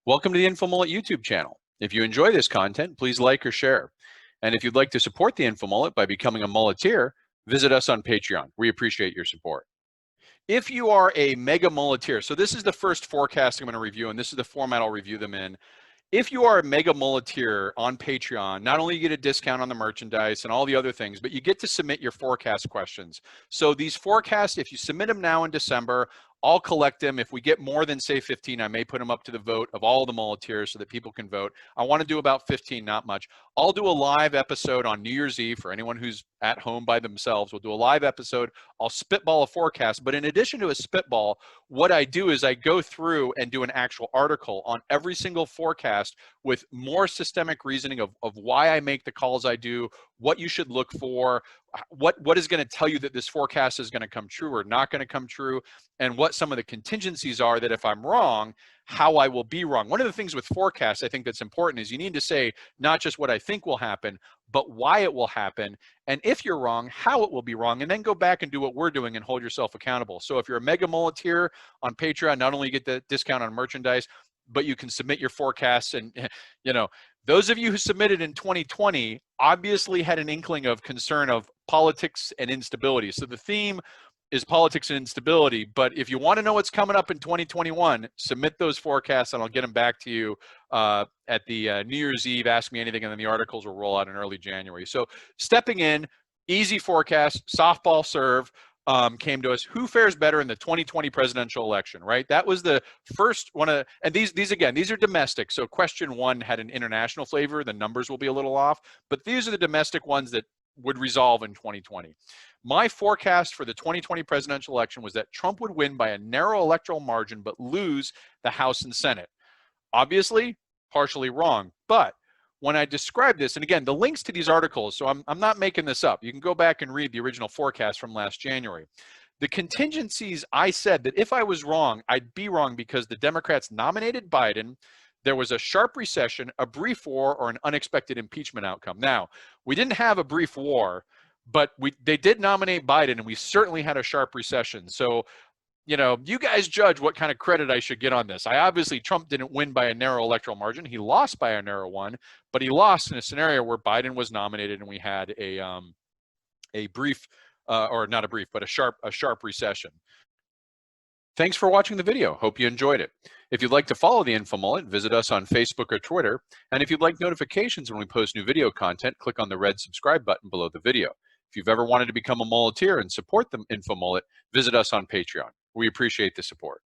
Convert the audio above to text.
Welcome to the Infomullet YouTube channel. If you enjoy this content, please like or share. And if you'd like to support the Infomullet by becoming a mulleteer, visit us on Patreon. We appreciate your support. If you are a mega mulleteer, so this is the first forecast I'm going to review, and this is the format I'll review them in. If you are a mega mulleteer on Patreon, not only you get a discount on the merchandise and all the other things, but you get to submit your forecast questions. So these forecasts, if you submit them now in December, I'll collect them. If we get more than, say, 15, I may put them up to the vote of all the mulleteers so that people can vote. I want to do about 15, not much. I'll do a live episode on New Year's Eve for anyone who's at home by themselves. We'll do a live episode. I'll spitball a forecast. But in addition to a spitball, what I do is I go through and do an actual article on every single forecast with more systemic reasoning of why I make the calls I do, what you should look for, what is going to tell you that this forecast is going to come true or not going to come true, and what some of the contingencies are that if I'm wrong, how I will be wrong. One of the things with forecasts I think that's important is you need to say not just what I think will happen, but why it will happen, and if you're wrong, how it will be wrong, and then go back and do what we're doing and hold yourself accountable. So if you're a mega mulleteer on Patreon, not only you get the discount on merchandise, but you can submit your forecasts. And those of you who submitted in 2020 obviously had an inkling of concern of politics and instability. So the theme is politics and instability, but if you want to know what's coming up in 2021, submit those forecasts and I'll get them back to you at the New Year's Eve. Ask me anything, and then the articles will roll out in early January. So stepping in, easy forecast, softball serve. Came to us. Who fares better in the 2020 presidential election, right? That was the first one of, and these again, these are domestic. So question one had an international flavor. The numbers will be a little off, but these are the domestic ones that would resolve in 2020. My forecast for the 2020 presidential election was that Trump would win by a narrow electoral margin, but lose the House and Senate. Obviously, partially wrong, but when I describe this, and again, the links to these articles, so I'm not making this up. You can go back and read the original forecast from last January. The contingencies, I said that if I was wrong, I'd be wrong because the Democrats nominated Biden, there was a sharp recession, a brief war, or an unexpected impeachment outcome. Now, we didn't have a brief war, but they did nominate Biden, and we certainly had a sharp recession. So you guys judge what kind of credit I should get on this. Trump didn't win by a narrow electoral margin. He lost by a narrow one, but he lost in a scenario where Biden was nominated and we had a brief, or not a brief, but a sharp recession. Thanks for watching the video. Hope you enjoyed it. If you'd like to follow the Infomullet, visit us on Facebook or Twitter. And if you'd like notifications when we post new video content, click on the red subscribe button below the video. If you've ever wanted to become a mulleteer and support the Infomullet, visit us on Patreon. We appreciate the support.